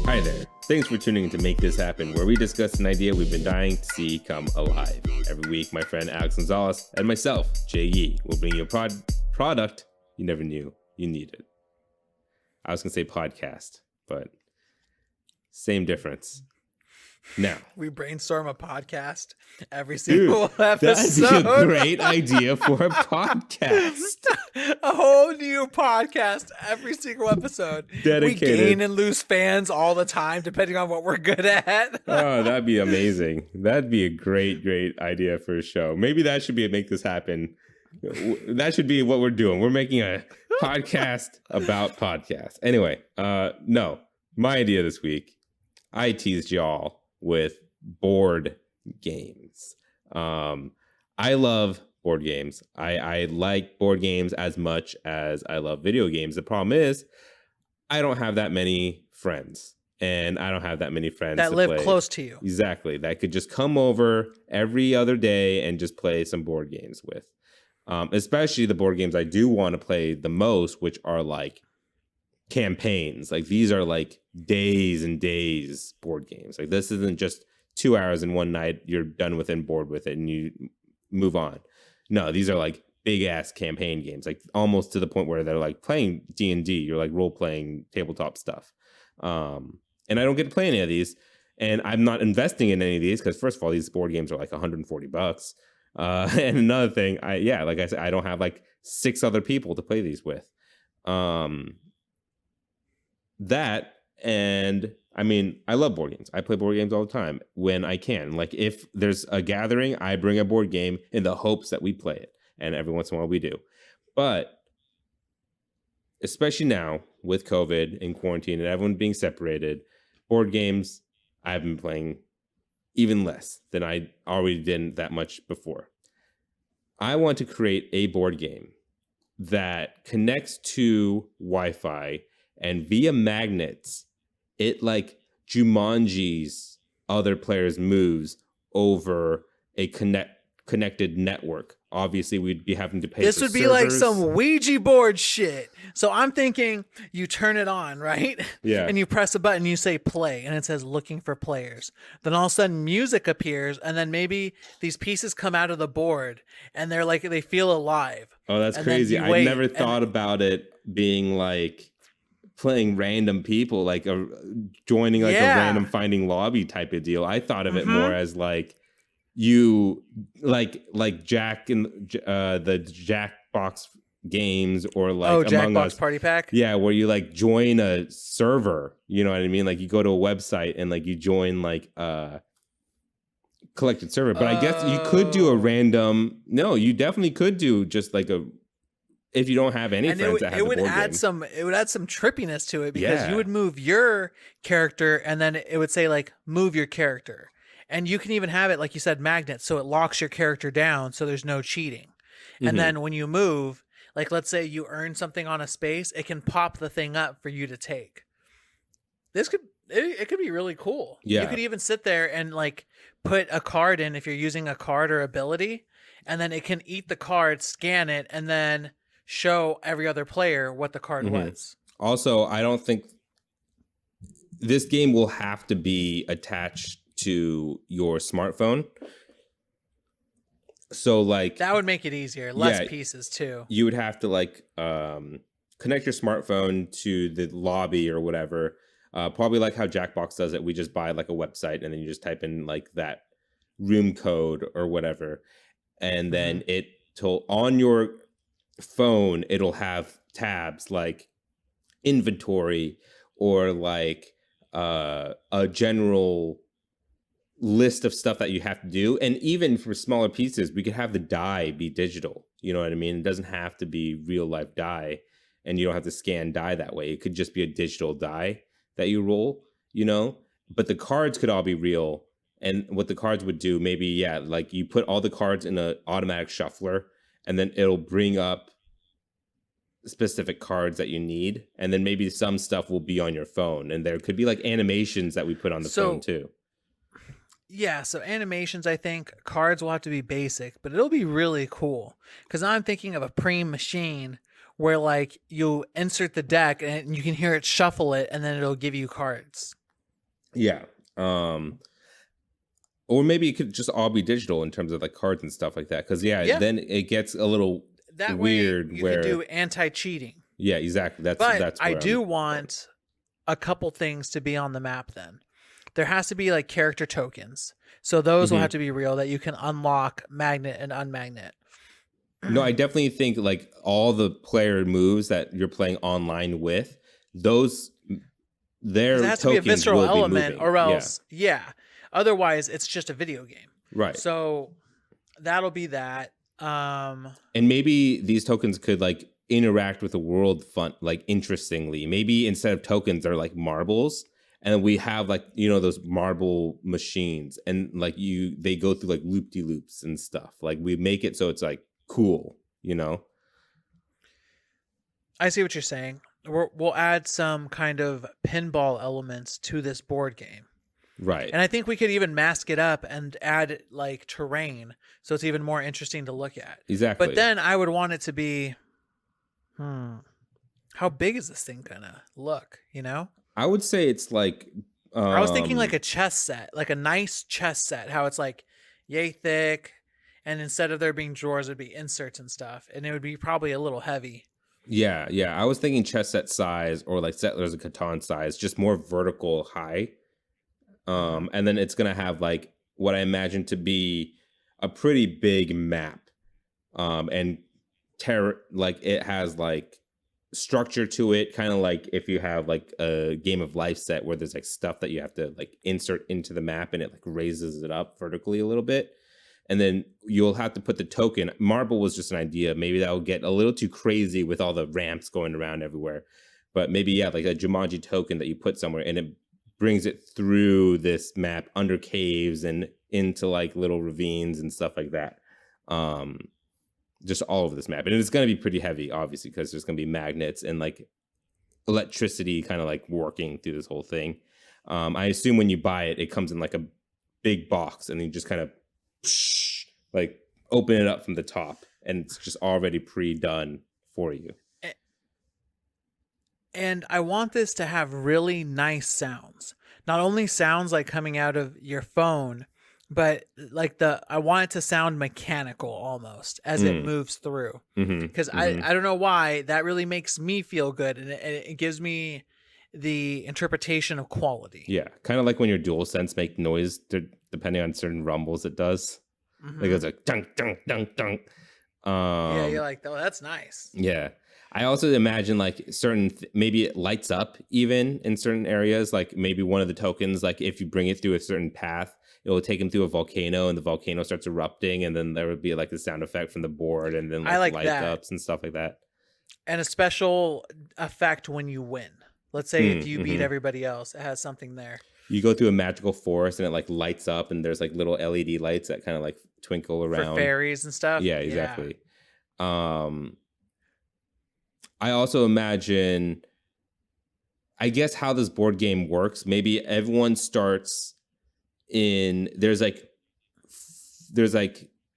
Hi there. Thanks for tuning in to Make This Happen, where we discuss an idea we've been dying to see come alive. Every week, my friend Alex Gonzalez and myself, Jay Yee, will bring you a product you never knew you needed. I was going to say podcast, but same difference. Now, we brainstorm a podcast every single episode. That'd be a great idea for a podcast. A whole new podcast every single episode. Dedicated. We gain and lose fans all the time, depending on what we're good at. Oh, that'd be amazing. That'd be a great idea for a show. Maybe that should be a Make This Happen. That should be what we're doing. We're making a podcast about podcasts. Anyway, no, my idea this week, I teased y'all with board games. I love board games. I like board games as much as I love video games. The problem is I don't have that many friends, and I don't have that many friends that live close to you. Exactly. That could just come over every other day and just play some board games with. Especially the board games I do want to play the most, which are like campaigns. Like these are like days and days board games. Like this isn't just 2 hours in one night, you're done with and bored with it and you move on. No, these are like big ass campaign games, like almost to the point where they're like playing D&D. You're like role playing tabletop stuff. And I don't get to play any of these, and I'm not investing in any of these because first of all, these board games are like $140. And another thing, like I said, I don't have like 6 other people to play these with. That, and I mean, I love board games. I play board games all the time when I can. Like if there's a gathering, I bring a board game in the hopes that we play it. And every once in a while we do. But especially now with COVID and quarantine and everyone being separated, board games, I've been playing even less than I already did that much before. I want to create a board game that connects to Wi-Fi, and via magnets, it like Jumanji's other players' moves over a connected network. Obviously, we'd be having to pay. This would be like some Ouija board shit. So I'm thinking you turn it on, right? Yeah. And you press a button, you say play, and it says looking for players. Then all of a sudden music appears, and then maybe these pieces come out of the board, and they're like, they feel alive. Oh, that's crazy. I never thought about it being like playing random people, like joining like a random finding lobby type of deal. I thought of it more as like you like Jack in the Jackbox games, or like Among Us Party Pack. Yeah, where you like join a server, you know what I mean? Like you go to a website and like you join like a collected server. But I guess you could do a random. No, you definitely could do just like a. If you don't have any friends that have the board game. It would add some trippiness to it, because you would move your character and then it would say like move your character. And you can even have it, like you said, magnets, so it locks your character down so there's no cheating. And then when you move, like let's say you earn something on a space, it can pop the thing up for you to take. It could be really cool. Yeah. You could even sit there and like put a card in if you're using a card or ability, and then it can eat the card, scan it, and then show every other player what the card was. Also, I don't think this game will have to be attached to your smartphone. So like that would make it easier. Less pieces too. You would have to like connect your smartphone to the lobby or whatever. Probably like how Jackbox does it. We just buy like a website and then you just type in like that room code or whatever. And then on your phone, it'll have tabs like inventory or like a general list of stuff that you have to do. And even for smaller pieces, we could have the die be digital. You know what I mean? It doesn't have to be real life die, and you don't have to scan die that way. It could just be a digital die that you roll, you know? But the cards could all be real. And what the cards would do, maybe, like you put all the cards in an automatic shuffler, and then it'll bring up specific cards that you need. And then maybe some stuff will be on your phone. And there could be like animations that we put on the phone too. Yeah, so animations, I think cards will have to be basic, but it'll be really cool. Because I'm thinking of a Preem machine where like you insert the deck and you can hear it shuffle it, and then it'll give you cards. Yeah. Or maybe it could just all be digital in terms of like cards and stuff like that. Because then it gets a little that weird. way you where could do anti-cheating. Yeah, exactly. But that's I where do want a couple things to be on the map then. There has to be like character tokens. So those will have to be real that you can unlock magnet and unmagnet. No, I definitely think like all the player moves that you're playing online with, those their there has to be a tokens visceral will be element, moving. or else, Otherwise, it's just a video game. Right. So that'll be that. And maybe these tokens could like interact with the world like interestingly. Maybe instead of tokens, they're like marbles. And we have like, those marble machines, and like they go through like loop-de-loops and stuff. Like we make it so it's like cool, I see what you're saying. We'll add some kind of pinball elements to this board game. Right. And I think we could even mask it up and add like terrain so it's even more interesting to look at. Exactly. But then I would want it to be, how big is this thing gonna look, I would say it's like... I was thinking like a chess set, like a nice chess set, how it's like yay thick, and instead of there being drawers, it'd be inserts and stuff, and it would be probably a little heavy. Yeah. I was thinking chess set size, or like Settlers of Catan size, just more vertical high. And then it's gonna have like what I imagine to be a pretty big map, and like it has like structure to it, kind of like if you have like a Game of Life set where there's like stuff that you have to like insert into the map, and it like raises it up vertically a little bit, and then you'll have to put the token. Marble was just an idea. Maybe that will get a little too crazy with all the ramps going around everywhere, but maybe like a Jumanji token that you put somewhere, and it brings it through this map under caves and into like little ravines and stuff like that. Just all over this map. And it's going to be pretty heavy, obviously, because there's going to be magnets and like electricity kind of like working through this whole thing. I assume when you buy it, it comes in like a big box, and then you just kind of like open it up from the top, and it's just already pre-done for you. And I want this to have really nice sounds. Not only sounds like coming out of your phone, but like I want it to sound mechanical almost as it moves through. Because I don't know why, that really makes me feel good, and it gives me the interpretation of quality. Yeah, kind of like when your DualSense make noise depending on certain rumbles it does. Like it's like dunk dunk dunk dunk. Yeah, you're like, oh, that's nice. Yeah. I also imagine like maybe it lights up even in certain areas. Like maybe one of the tokens, like if you bring it through a certain path, it will take him through a volcano, and the volcano starts erupting, and then there would be like the sound effect from the board, and then like light ups and stuff like that. And a special effect when you win. Let's say if you beat everybody else, it has something there. You go through a magical forest, and it like lights up, and there's like little LED lights that kind of like twinkle around. For fairies and stuff. Yeah, exactly. Yeah. I also imagine, I guess, how this board game works. Maybe everyone starts there's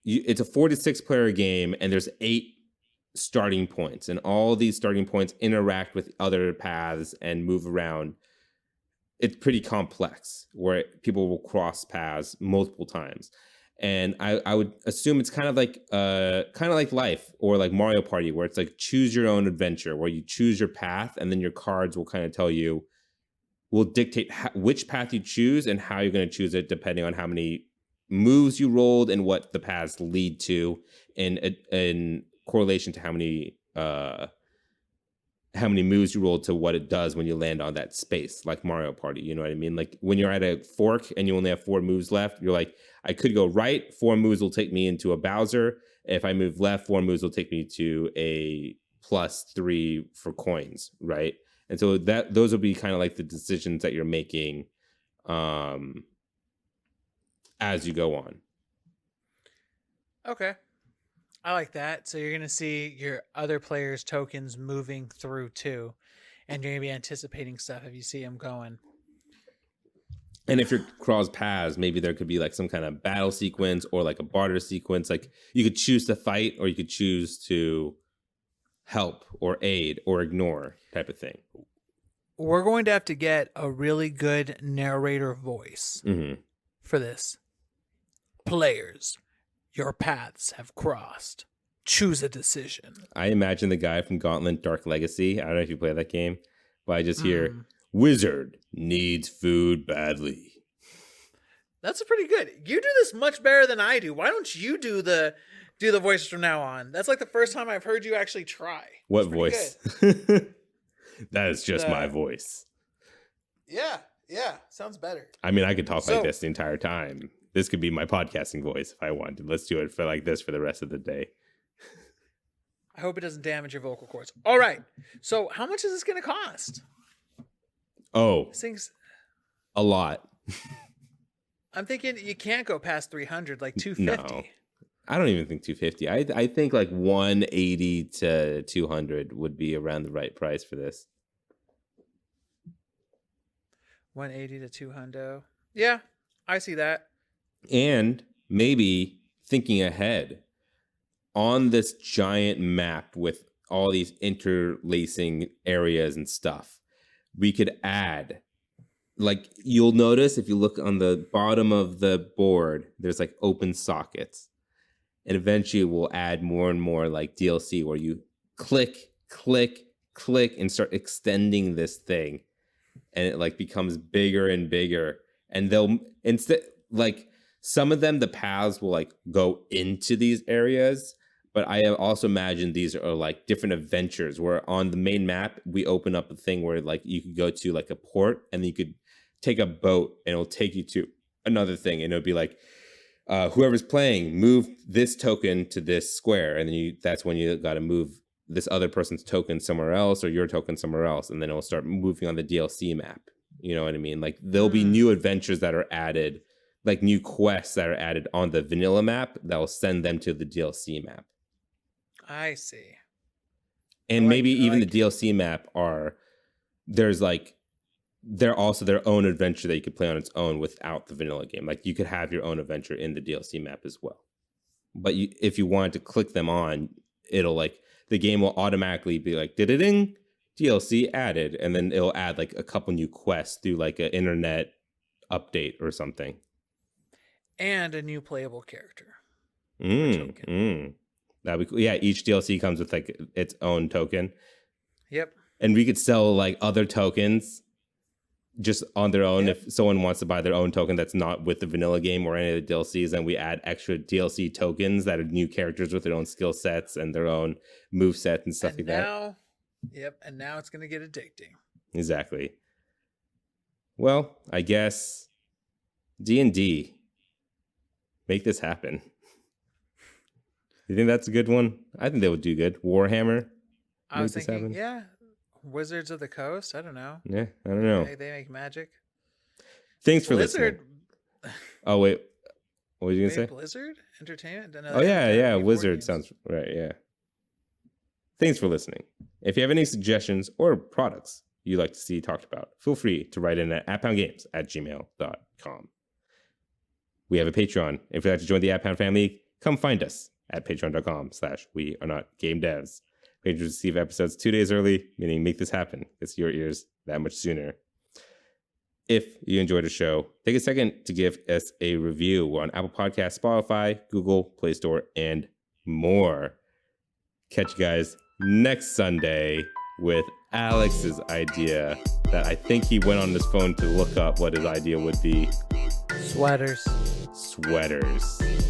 it's a 4 to 6 player game, and there's 8 starting points, and all these starting points interact with other paths and move around. It's pretty complex, where people will cross paths multiple times. And I would assume it's kind of like life, or like Mario Party, where it's like choose your own adventure, where you choose your path, and then your cards will kind of will dictate which path you choose and how you're going to choose it, depending on how many moves you rolled and what the paths lead to, in correlation to how many moves you roll to what it does when you land on that space, like Mario Party. You know what I mean? Like when you're at a fork and you only have 4 moves left, you're like, I could go right, 4 moves will take me into a Bowser. If I move left, 4 moves will take me to a +3 for coins, right? And so those will be kind of like the decisions that you're making as you go on. Okay. I like that. So you're going to see your other players' tokens moving through too, and you're going to be anticipating stuff if you see them going. And if you're cross paths, maybe there could be like some kind of battle sequence, or like a barter sequence. Like you could choose to fight, or you could choose to help or aid or ignore, type of thing. we're going to have to get a really good narrator voice for this. Players, your paths have crossed. Choose a decision. I imagine the guy from Gauntlet Dark Legacy. I don't know if you play that game, but I just hear, Wizard needs food badly. That's pretty good. You do this much better than I do. Why don't you do the voices from now on? That's like the first time I've heard you actually try. What voice? That is just my voice. Yeah. Sounds better. I mean, I could talk like this the entire time. This could be my podcasting voice if I wanted. Let's do it for like this for the rest of the day. I hope it doesn't damage your vocal cords. All right. So how much is this going to cost? Oh, Things a lot. I'm thinking you can't go past 300, like 250. No, I don't even think 250. I think like 180 to 200 would be around the right price for this. 180 to 200. Yeah, I see that. And maybe thinking ahead on this giant map with all these interlacing areas and stuff, we could add, like, you'll notice if you look on the bottom of the board, there's like open sockets. And eventually we'll add more and more like DLC where you click, and start extending this thing. And it like becomes bigger and bigger. And they'll instead, like, some of them, the paths will like go into these areas. But I also imagine these are like different adventures where on the main map, we open up a thing where like you could go to like a port and you could take a boat and it'll take you to another thing. And it'll be like, whoever's playing, move this token to this square. And then that's when you got to move this other person's token somewhere else or your token somewhere else. And then it'll start moving on the DLC map. You know what I mean? Like there'll be new adventures that are added, like new quests that are added on the vanilla map that will send them to the DLC map. I see. And maybe even the DLC map they're also their own adventure that you could play on its own without the vanilla game. Like you could have your own adventure in the DLC map as well. But if you wanted to click them on, it'll like, the game will automatically be like, ding, DLC added. And then it'll add like a couple new quests through like an internet update or something. And a new playable character. That'd be cool. Yeah, each DLC comes with like its own token. Yep. And we could sell like other tokens just on their own. If someone wants to buy their own token that's not with the vanilla game or any of the DLCs, then we add extra DLC tokens that are new characters with their own skill sets and their own move sets and stuff like that. And now it's going to get addicting. Exactly. Well, I guess D&D, make this happen. You think that's a good one? I think they would do good. Warhammer. I was thinking, Wizards of the Coast. I don't know. Yeah, I don't know. They make magic. Thanks for listening. Oh wait, what were you gonna say? Blizzard Entertainment. Oh yeah. Wizard sounds right. Yeah. Thanks for listening. If you have any suggestions or products you'd like to see talked about, feel free to write in at apphoundgames@gmail.com. We have a Patreon. If you'd like to join the Apphound family, come find us at patreon.com/wearenotgamedevs. Patrons receive episodes 2 days early, meaning make this happen. It's your ears that much sooner. If you enjoyed the show, take a second to give us a review on Apple Podcasts, Spotify, Google, Play Store, and more. Catch you guys next Sunday with Alex's idea that I think he went on his phone to look up what his idea would be. Sweaters,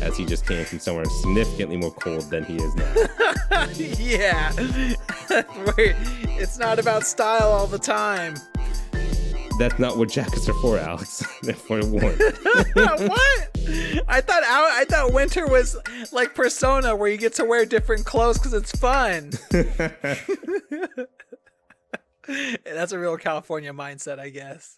as he just came from somewhere significantly more cold than he is now. Yeah. Wait, it's not about style all the time. That's not what jackets are for, Alex. They're for warm. What? I thought winter was like Persona, where you get to wear different clothes because it's fun. That's a real California mindset, I guess.